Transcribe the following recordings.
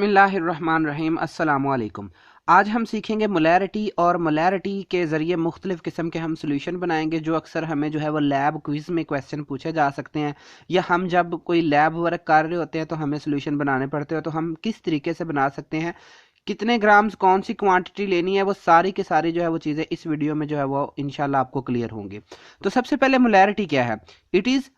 बिस्मिल्लाहिर्रहमानिर्रहीम अस्सलामुअलैकुम। आज हम सीखेंगे मोलैरिटी और मोलैरिटी के ज़रिए मुख्तलिफ़ किस्म के हम सोल्यूशन बनाएंगे जो अक्सर हमें जो है वो लैब क्विज़ में क्वेश्चन पूछे जा सकते हैं, या हम जब कोई लैब वर्क कर रहे होते हैं तो हमें सोल्यूशन बनाने पड़ते हैं, तो हम किस तरीके से बना सकते हैं, कितने ग्राम्स कौन सी क्वांटिटी लेनी है, वो सारी की सारी जो है वो चीज़ें इस वीडियो में जो है वो इंशाल्लाह आपको क्लियर होंगी। तो सबसे पहले मोलैरिटी क्या है? It is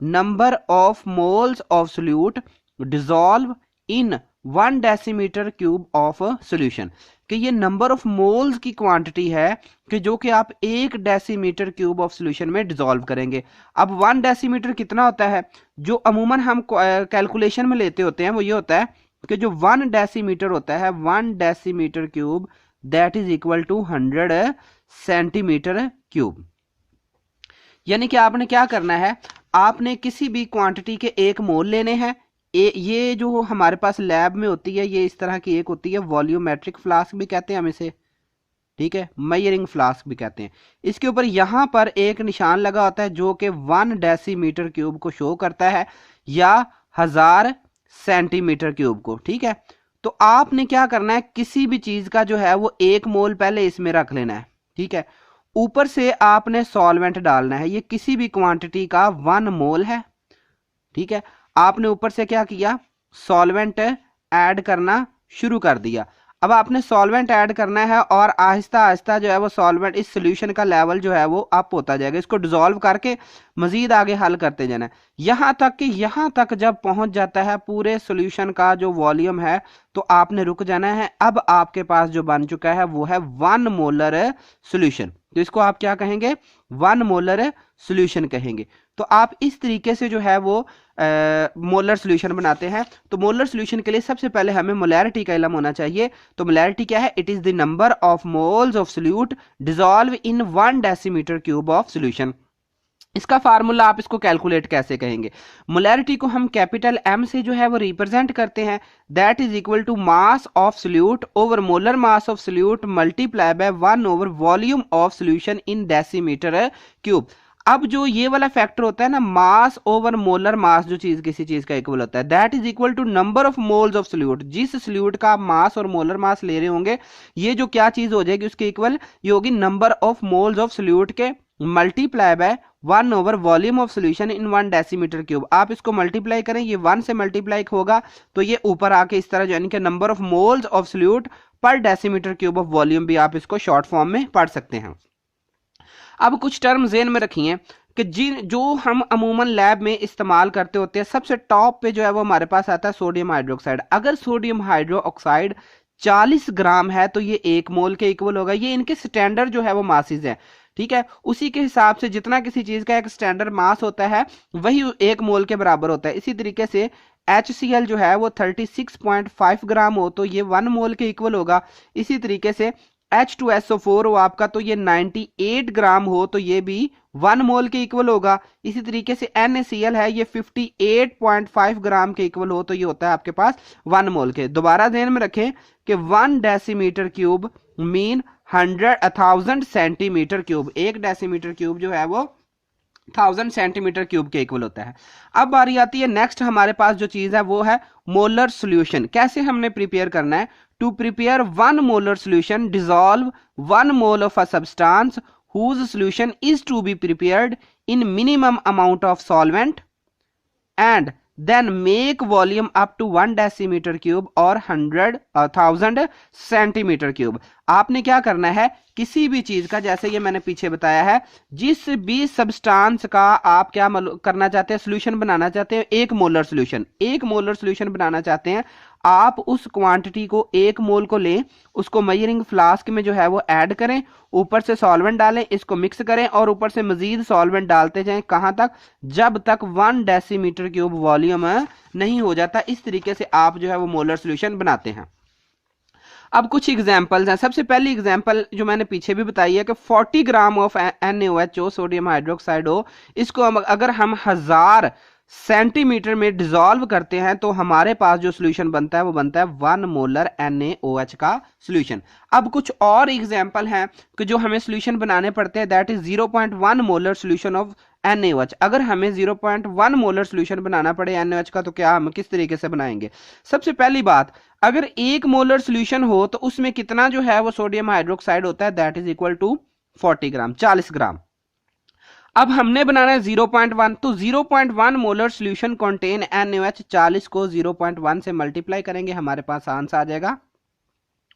number of moles of solute dissolve in 1 decimetre cube of solution, कि ये नंबर ऑफ मोल्स की क्वांटिटी है कि जो कि आप 1 डेसीमीटर क्यूब ऑफ सोल्यूशन में डिजॉल्व करेंगे। अब 1 डेसीमीटर कितना होता है? जो अमूमन हम कैलकुलेशन में लेते होते हैं वो ये होता है कि जो 1 डेसीमीटर होता है, 1 decimetre cube that is equal to 100 centimetre cube. यानी कि आपने क्या करना है, आपने किसी भी क्वांटिटी के 1 मोल लेने हैं। ये जो हमारे पास लैब में होती है ये इस तरह की एक होती है, वॉल्यूमेट्रिक फ्लास्क भी कहते हैं हम इसे, ठीक है, मेजरिंग फ्लास्क भी कहते हैं। इसके ऊपर यहां पर एक निशान लगा होता है जो कि 1 डेसीमीटर क्यूब को शो करता है या 1000 सेंटीमीटर क्यूब को, ठीक है। तो आपने क्या करना है, किसी भी चीज का जो है वो 1 मोल पहले इसमें रख लेना है, ठीक है। ऊपर से आपने सॉल्वेंट डालना है, ये किसी भी क्वांटिटी का 1 मोल है, ठीक है। आपने ऊपर से क्या किया, सॉल्वेंट ऐड करना शुरू कर दिया। अब आपने सॉल्वेंट ऐड करना है और आहिस्ता आहिस्ता जो है वो सॉल्वेंट, इस सोल्यूशन का लेवल जो है वो अप होता जाएगा। इसको डिसॉल्व करके मजीद आगे हल करते जाना है, यहाँ तक जब पहुंच जाता है पूरे सोल्यूशन का जो वॉल्यूम है तो आपने रुक जाना है। अब आपके पास जो बन चुका है वो है 1 मोलर सोल्यूशन, तो इसको आप क्या कहेंगे, 1 मोलर सोल्यूशन कहेंगे। तो आप इस तरीके से जो है वो मोलर सोल्यूशन बनाते हैं। तो मोलर सोल्यूशन के लिए सबसे पहले हमें मोलैरिटी का इल्म होना चाहिए। तो मोलैरिटी क्या है? It is the number of moles of solute dissolve in 1 decimetre cube of solution. इसका फार्मूला आप इसको कैलकुलेट कैसे कहेंगे? मोलैरिटी को हम कैपिटल एम से जो है वो रिप्रेजेंट करते हैं, that is equal to mass of solute over molar mass of solute multiply by 1 over volume of solution in decimetre cube. अब जो ये वाला फैक्टर होता है ना, मास ओवर मोलर मास, जो चीज किसी चीज का इक्वल होता है, that is equal to number of moles of solute. जिस सोल्यूट का आप मास और मोलर मास ले रहे होंगे, ये जो क्या चीज हो जाएगी उसके इक्वल, ये होगी number of moles of solute के multiply by 1 over volume of solution in 1 decimetre cube. आप इसको मल्टीप्लाई करें, ये 1 से मल्टीप्लाई होगा तो ये ऊपर आके इस तरह, यानी कि number of moles of solute पर डेसीमीटर क्यूब ऑफ वॉल्यूम भी आप इसको शॉर्ट फॉर्म में पढ़ सकते हैं। अब कुछ टर्म ज़हन में रखिए कि जो हम अमूमन लैब में इस्तेमाल करते होते हैं, सबसे टॉप पे जो है वो हमारे पास आता है सोडियम हाइड्रोक्साइड। अगर सोडियम हाइड्रोक्साइड 40 ग्राम है तो ये 1 मोल के इक्वल होगा। ये इनके स्टैंडर्ड जो है वो मासेस है, ठीक है। उसी के हिसाब से जितना किसी चीज का एक स्टैंडर्ड मास होता है वही 1 मोल के बराबर होता है। इसी तरीके से HCl जो है वो 36.5 ग्राम हो तो ये 1 मोल के इक्वल होगा। इसी तरीके से H2SO4 हो आपका तो ये 98 ग्राम हो तो ये भी 1 मोल के इक्वल होगा। इसी तरीके से NaCl है, ये 58.5 ग्राम के इक्वल हो तो ये होता है आपके पास 1 मोल के। दोबारा ध्यान में रखें कि 1 decimetre cube mean 1000 centimetre cube. 1 decimetre cube जो है वो 1000 सेंटीमीटर क्यूब के इक्वल होता है। अब बारी आती है नेक्स्ट, हमारे पास जो चीज है वो है मोलर सोल्यूशन। कैसे हमने प्रिपेयर करना है? To prepare 1 molar solution dissolve 1 mole of a substance whose solution is to be prepared in minimum amount of solvent and then make volume up to 1 decimetre cube और 1000 centimetre cube. आपने क्या करना है, किसी भी चीज का, जैसे ये मैंने पीछे बताया है, जिस भी सब्सटेंस का आप क्या करना चाहते हैं, सोल्यूशन बनाना चाहते हैं, 1 मोलर सोल्यूशन, 1 मोलर सोल्यूशन बनाना चाहते हैं, आप उस क्वांटिटी को 1 मोल को लें, उसको मेजरिंग फ्लास्क में जो है वो ऐड करें, ऊपर से सॉल्वेंट डालें, इसको मिक्स करें और ऊपर से मजीद सॉल्वेंट डालते जाएं। कहां तक? जब तक 1 डेसीमीटर क्यूब वॉल्यूम नहीं हो जाता। इस तरीके से आप जो है वो मोलर सोल्यूशन बनाते हैं। अब कुछ एग्जांपल्स हैं। सबसे पहली एग्जांपल जो मैंने पीछे भी बताई है कि 40 ग्राम ऑफ NaOH सोडियम हाइड्रोक्साइड हो, इसको अगर हम 1000 सेंटीमीटर में डिसॉल्व करते हैं तो हमारे पास जो सोल्यूशन बनता है वो बनता है 1 मोलर NaOH का सोल्यूशन। अब कुछ और एग्जांपल हैं कि जो हमें सोल्यूशन बनाने पड़ते हैं, that is 0.1 molar solution of NaOH। अगर हमें 0.1 मोलर सोल्यूशन बनाना पड़े NaOH का तो क्या हम किस तरीके से बनाएंगे? सबसे पहली बात, अगर 1 मोलर सोल्यूशन हो तो उसमें कितना जो है वो सोडियम हाइड्रोक्साइड होता है, दैट इज इक्वल टू 40 ग्राम, 40 ग्राम। अब हमने बनाना है 0.1, तो 0.1 मोलर सोल्यूशन कंटेन NaOH, 40 को 0.1 से मल्टीप्लाई करेंगे, हमारे पास आंसर आ जाएगा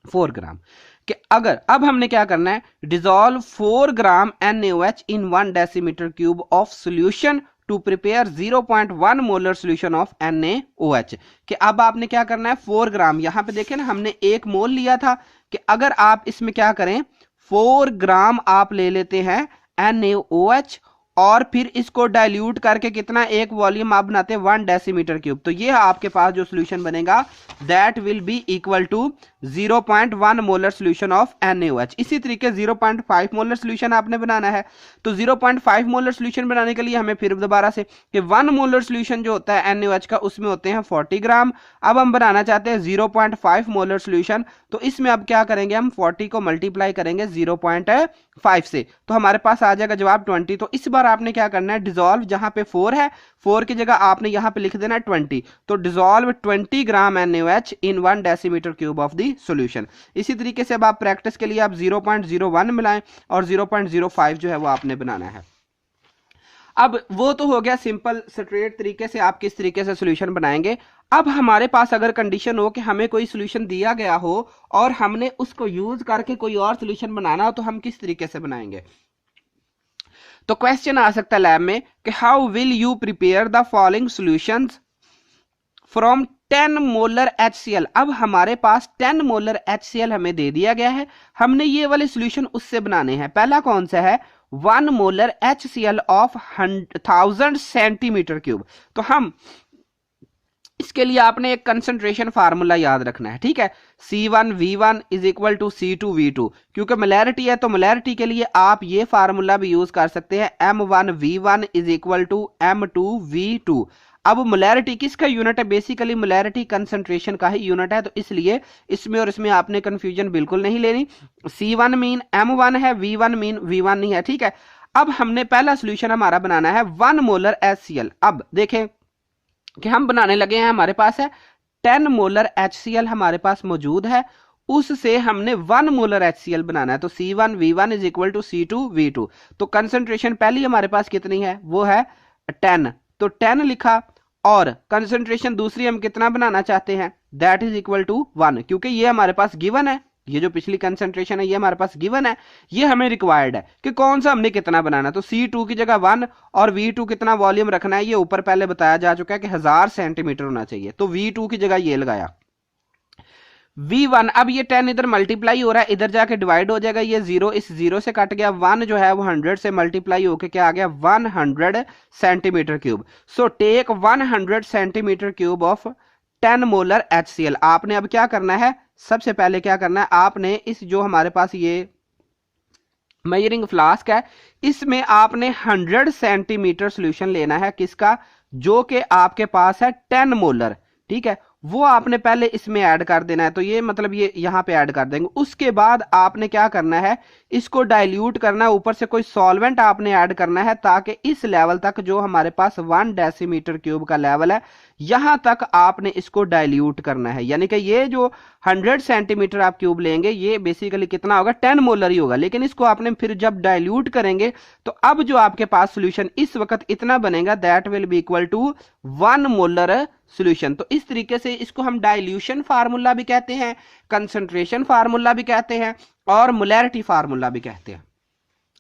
4 ग्राम। कि अगर अब हमने क्या करना है, dissolve 4 gram NaOH in 1 decimetre cube of solution to prepare 0.1 molar solution of NaOH। कि अब आपने क्या करना है, 4 ग्राम, यहां पे देखें ना हमने 1 मोल लिया था, कि अगर आप इसमें क्या करें 4 ग्राम आप ले लेते हैं NaOH और फिर इसको डाइल्यूट करके कितना, एक वॉल्यूम आप बनाते हैं 1 डेसीमीटर क्यूब, तो ये आपके पास जो सोल्यूशन बनेगा that will be equal to 0.1 molar solution of NaOH। इसी तरीके 0.5 मोलर सोल्यूशन आपने बनाना है, तो 0.5 मोलर सोल्यूशन बनाने के लिए हमें फिर दोबारा से कि 1 मोलर सोल्यूशन जो होता है NaOH का उसमें होते हैं 40 ग्राम। अब हम बनाना चाहते हैं 0.5 मोलर सोल्यूशन, तो इसमें अब क्या करेंगे, हम 40 को मल्टीप्लाई करेंगे 0.5 से, तो हमारे पास आ जाएगा जवाब 20। तो इस बार आपने क्या करना है, डिसॉल्व जहां पे 4 है, 4 की जगह आपने यहां पे लिख देना है 20, तो dissolve 20 gram NaOH in 1 decimetre cube of the solution. इसी तरीके से अब आप प्रैक्टिस के लिए आप 0.01 मिलाएं और 0.05 जो है वो आपने बनाना है। अब वो तो हो गया सिंपल स्ट्रेट तरीके से आप किस तरीके से सॉल्यूशन बनाएंगे। अब हमारे पास अगर कंडीशन हो कि हमें कोई सॉल्यूशन दिया गया हो और हमने उसको यूज करके कोई और सॉल्यूशन बनाना हो, तो हम किस तरीके से बनाएंगे? तो क्वेश्चन आ सकता है लैब में कि how will you prepare the following solutions from 10 molar HCl। अब हमारे पास 10 मोलर HCl हमें दे दिया गया है, हमने ये वाले सॉल्यूशन उससे बनाने हैं। पहला कौन सा है, 1 molar HCl of 1000 centimetre cube. तो हम इसके लिए आपने एक कंसंट्रेशन फार्मूला याद रखना है, ठीक है, C1V1 is equal to C2V2। क्योंकि मोलैरिटी है तो मोलैरिटी के लिए आप ये फार्मूला भी यूज कर सकते हैं, M1V1 is equal to M2V2। अब मोलैरिटी किसका यूनिट है, बेसिकली मोलैरिटी कंसंट्रेशन का ही यूनिट है, तो इसलिए इसमें और इसमें आपने कंफ्यूजन बिल्कुल नहीं लेनी। C1 मीन M1 है, V1 मीन V1 नहीं है, ठीक है। अब हमने पहला सोल्यूशन हमारा बनाना है 1 मोलर HCl। अब देखें कि हम बनाने लगे हैं, हमारे पास है 10 मोलर HCl हमारे पास मौजूद है, उससे हमने 1 मोलर HCl बनाना है, तो C1V1 is equal to C2V2। तो कंसंट्रेशन पहली हमारे पास कितनी है, वो है 10, तो 10 लिखा, और कंसंट्रेशन दूसरी हम कितना बनाना चाहते हैं, दैट इज इक्वल टू 1, क्योंकि ये हमारे पास गिवन है, ये जो पिछली कंसंट्रेशन है ये हमारे पास गिवन है, ये हमें रिक्वायर्ड है कि कौन सा हमने कितना बनाना। तो C2 की जगह 1 और V2 कितना वॉल्यूम रखना है, ये ऊपर पहले बताया जा चुका है कि 1000 सेंटीमीटर होना चाहिए, तो V2 की जगह ये लगाया। V1, अब ये 10 इधर मल्टीप्लाई हो रहा है, इधर जाके डिवाइड हो जाएगा, ये 0 इस 0 से कट गया, 1 जो है वो 100 से मल्टीप्लाई होके क्या आ गया, 100 centimetre cube. So take 100 centimetre cube of 10 molar HCl। आपने अब क्या करना है, सबसे पहले क्या करना है, आपने इस जो हमारे पास ये मेजरिंग फ्लास्क है, इसमें आपने 100 सेंटीमीटर सोल्यूशन लेना है, किसका, जो कि आपके पास है 10 मोलर, ठीक है, वो आपने पहले इसमें ऐड कर देना है, तो ये मतलब ये यहां पे ऐड कर देंगे। उसके बाद आपने क्या करना है, इसको डाइल्यूट करना है, ऊपर से कोई सॉल्वेंट आपने ऐड करना है, ताकि इस लेवल तक जो हमारे पास 1 डेसीमीटर क्यूब का लेवल है, यहां तक आपने इसको डाइल्यूट करना है। यानी कि ये जो 100 सेंटीमीटर आप क्यूब लेंगे, ये बेसिकली कितना होगा, 10 मोलर ही होगा, लेकिन इसको आपने फिर जब डाइल्यूट करेंगे तो अब जो आपके पास सोल्यूशन इस वक्त इतना बनेगा, that will be equal to 1 molar solution. तो इस तरीके से इसको हम डाइल्यूशन फार्मूला भी कहते हैं, कंसंट्रेशन फार्मूला भी कहते हैं, और मोलैरिटी फार्मूला भी कहते हैं।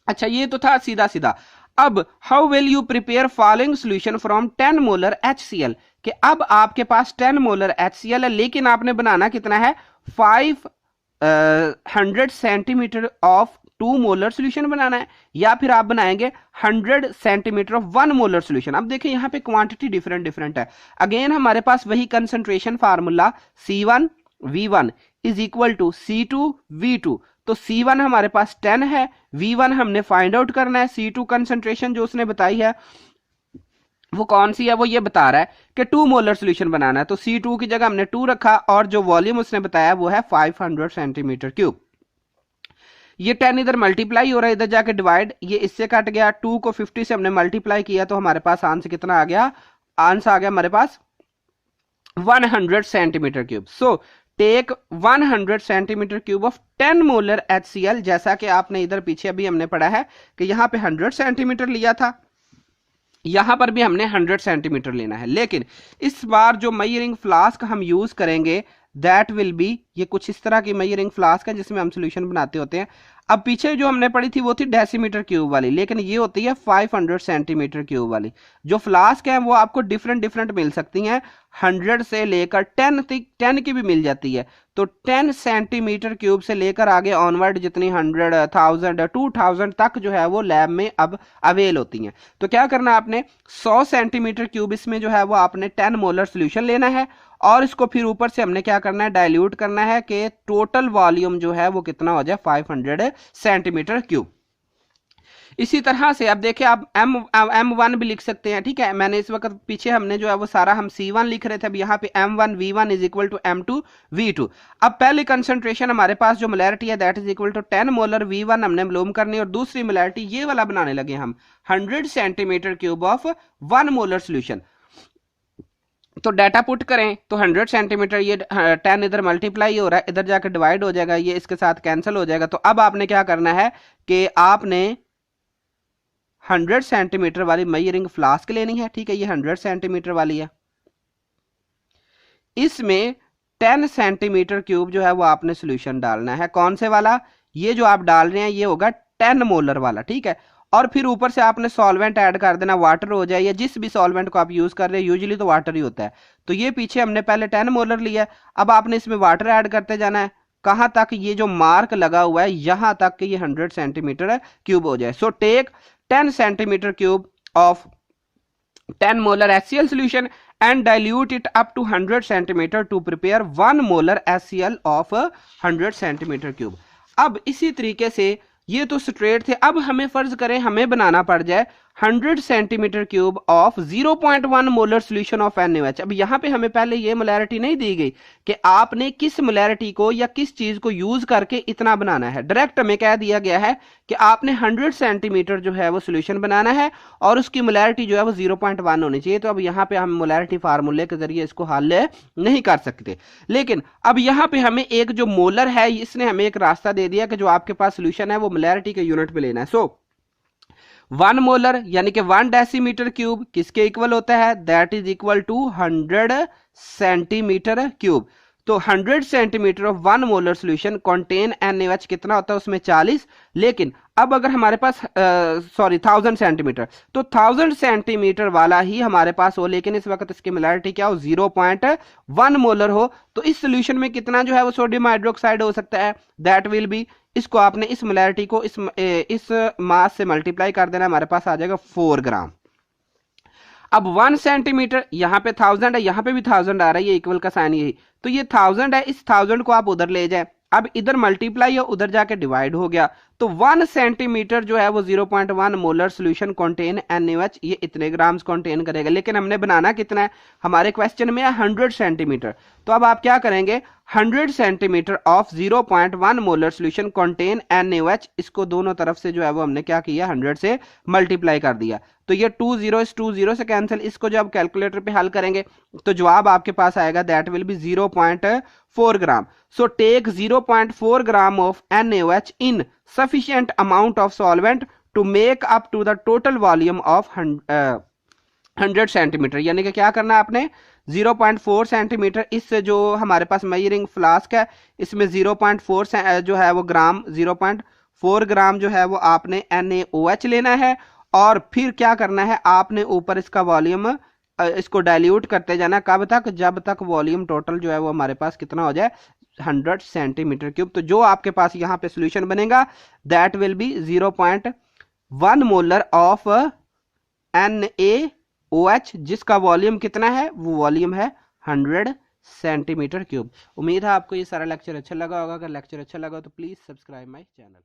अच्छा, ये तो था सीधा सीधा। अब how will you prepare following solution from 10 molar HCl, कि अब आपके पास 10 मोलर HCl है, लेकिन आपने बनाना कितना है, 500 सेंटीमीटर ऑफ 2 मोलर सोल्यूशन बनाना है, या फिर आप बनाएंगे 100 सेंटीमीटर ऑफ 1 मोलर सोल्यूशन। अब देखिए यहाँ पे क्वांटिटी डिफरेंट है। अगेन हमारे पास वही concentration formula, C1V1 is equal to C2V2। तो C1 हमारे पास 10 है, V1 हमने फाइंड आउट करना है, C2 कंसंट्रेशन जो उसने बताई है वो कौन सी है, वो ये बता रहा है कि 2 मोलर सोल्यूशन बनाना है, तो C2 की जगह हमने 2 रखा और जो वॉल्यूम उसने बताया वो है 500 सेंटीमीटर क्यूब। ये 10 इधर मल्टीप्लाई हो रहा है, इधर जाके डिवाइड, ये इससे कट गया, 2 को 50 से हमने मल्टीप्लाई किया तो हमारे पास आंसर कितना आ गया, आंसर आ गया हमारे पास 100 centimetre cube. So take 100 centimetre cube of 10 molar HCl, जैसा कि आपने इधर पीछे अभी हमने पढ़ा है कि यहां पे 100 सेंटीमीटर लिया था, यहां पर भी हमने 100 सेंटीमीटर लेना है, लेकिन इस बार जो मेजरिंग फ्लास्क हम यूज करेंगे दैट विल बी, ये कुछ इस तरह की मेजरिंग फ्लास्क है जिसमें हम सोल्यूशन बनाते होते हैं। अब पीछे जो हमने पढ़ी थी वो थी डेसीमीटर क्यूब वाली, लेकिन ये होती है 500 सेंटीमीटर क्यूब वाली। जो फ्लास्क है वो आपको डिफरेंट डिफरेंट मिल सकती हैं, 100 से लेकर 10 की भी मिल जाती है, तो 10 सेंटीमीटर क्यूब से लेकर आगे ऑनवर्ड जितनी 100, 1000, 2000 तक जो है वो लैब में अब अवेल होती हैं। तो क्या करना है आपने, 100 सेंटीमीटर क्यूब इसमें जो है वो आपने 10 मोलर सोल्यूशन लेना है और इसको फिर ऊपर से हमने क्या करना है, डाइल्यूट करना है कि टोटल वॉल्यूम जो है वो कितना हो जाए 500 सेंटीमीटर क्यूब। इसी तरह से अब देखिए आप M1 भी लिख सकते हैं, ठीक है। मैंने इस वक्त पीछे हमने जो है वो सारा हम C1 लिख रहे थे, अब यहाँ पे M1 V1 is equal to M2 V2। अब पहली कंसंट्रेशन हमारे पास जो मोलैरिटी है that is equal to 10 molar V1 हमने मालूम करनी, और दूसरी मोलैरिटी ये वाला बनाने लगे हम 100 centimetre cube of 1 molar solution. तो डाटा पुट करें तो 100 सेंटीमीटर, ये 10 इधर मल्टीप्लाई हो रहा है, इधर जाकर डिवाइड हो जाएगा, ये इसके साथ कैंसिल हो जाएगा। तो अब आपने क्या करना है कि आपने 100 सेंटीमीटर वाली मेजरिंग फ्लास्क लेनी है, ठीक है, ये 100 सेंटीमीटर वाली है, इसमें 10 सेंटीमीटर क्यूब जो है वो आपने सोल्यूशन डालना है। कौन से वाला, ये जो आप डाल रहे हैं ये होगा 10 मोलर वाला, ठीक है। और फिर ऊपर से आपने सॉल्वेंट ऐड कर देना, वाटर हो जाए या जिस भी सॉल्वेंट को आप यूज कर रहे हैं, यूजुअली तो वाटर ही होता है। तो ये पीछे हमने पहले 10 मोलर लिया, अब आपने इसमें वाटर ऐड करते जाना है, कहां तक, ये जो मार्क लगा हुआ है यहां तक कि ये 100 सेंटीमीटर क्यूब हो जाए। So take 10 centimetre cube of 10 molar HCl solution and dilute it up to 100 centimeter to prepare 1 molar HCl of 100 centimeter cube। अब इसी तरीके से ये तो स्ट्रेट थे, अब हमें फर्ज करें हमें बनाना पड़ जाए 100 centimetre cube of 0.1 molar solution of NaOH। अब यहां पे हमें पहले ये मोलैरिटी नहीं दी गई कि आपने किस मोलैरिटी को या किस चीज को यूज करके इतना बनाना है, डायरेक्ट हमें कह दिया गया है कि आपने 100 सेंटीमीटर जो है वो सोल्यूशन बनाना है और उसकी मोलैरिटी जो है वो 0.1 होनी चाहिए। तो अब यहाँ पे हम मोलैरिटी फार्मूले के जरिए इसको हल नहीं कर सकते, लेकिन अब यहाँ पे हमें एक जो मोलर है इसने हमें एक रास्ता दे दिया कि जो आपके पास सोल्यूशन है वो मोलैरिटी के यूनिट पे लेना है। सो 1 मोलर यानी कि 1 डेसीमीटर क्यूब किसके इक्वल होता है, that is equal to 100 centimetre cube. तो 100 centimetre of 1 molar solution contain NaOH कितना होता है उसमें 40, लेकिन अब अगर हमारे पास 1000 सेंटीमीटर, तो 1000 सेंटीमीटर वाला ही हमारे पास हो, लेकिन इस वक्त इसकी मोलैरिटी क्या हो, 0.1 मोलर हो, तो इस सोल्यूशन में कितना जो है वो सोडियम हाइड्रोक्साइड हो सकता है, दैट विल बी, इसको आपने इस मोलैरिटी को इस मास से मल्टीप्लाई कर देना, हमारे पास आ जाएगा 4 ग्राम। अब 1 सेंटीमीटर, यहाँ पे 1000 है, यहाँ पे भी 1000 आ रहा है, ये इक्वल का साइन यही, तो ये 1000 है, इस 1000 को आप उधर ले जाए, अब इधर मल्टीप्लाई है उधर जाके डिवाइड हो गया, तो 1 सेंटीमीटर जो है वो 0.1 मोलर सोल्यूशन कंटेन NaOH, ये इतने ग्राम्स कंटेन करेगा, लेकिन हमने बनाना कितना है, हमारे क्वेश्चन में है 100 सेंटीमीटर। तो अब आप क्या करेंगे, 100 centimetre of 0.1 molar solution contain NaOH, इसको दोनों तरफ से जो है वो हमने क्या किया, 100 से मल्टीप्लाई कर दिया, तो ये 2 0 से कैंसिल, इसको जब कैलकुलेटर पे हल करेंगे तो जवाब आपके पास आएगा that will be 0.4 gram. So take 0.4 gram of NaOH in sufficient amount of solvent to make up to the total volume of 100 centimetre. यानी कि क्या करना है आपने, 0.4 सेंटीमीटर, इस जो हमारे पास मेजरिंग फ्लास्क है इसमें 0.4 जो है वो ग्राम, 0.4 ग्राम जो है वो आपने NaOH लेना है, और फिर क्या करना है आपने ऊपर इसका वॉल्यूम इसको डाइल्यूट करते जाना, कब तक, जब तक वॉल्यूम टोटल जो है वो हमारे पास कितना हो जाए, 100 सेंटीमीटर क्यूब। तो जो आपके पास यहाँ पे सोल्यूशन बनेगा that will B 0.1 molar of NaOH, जिसका वॉल्यूम कितना है, वो वॉल्यूम है 100 सेंटीमीटर क्यूब। उम्मीद है आपको ये सारा लेक्चर अच्छा लगा होगा, अगर लेक्चर अच्छा लगा तो प्लीज सब्सक्राइब माय चैनल।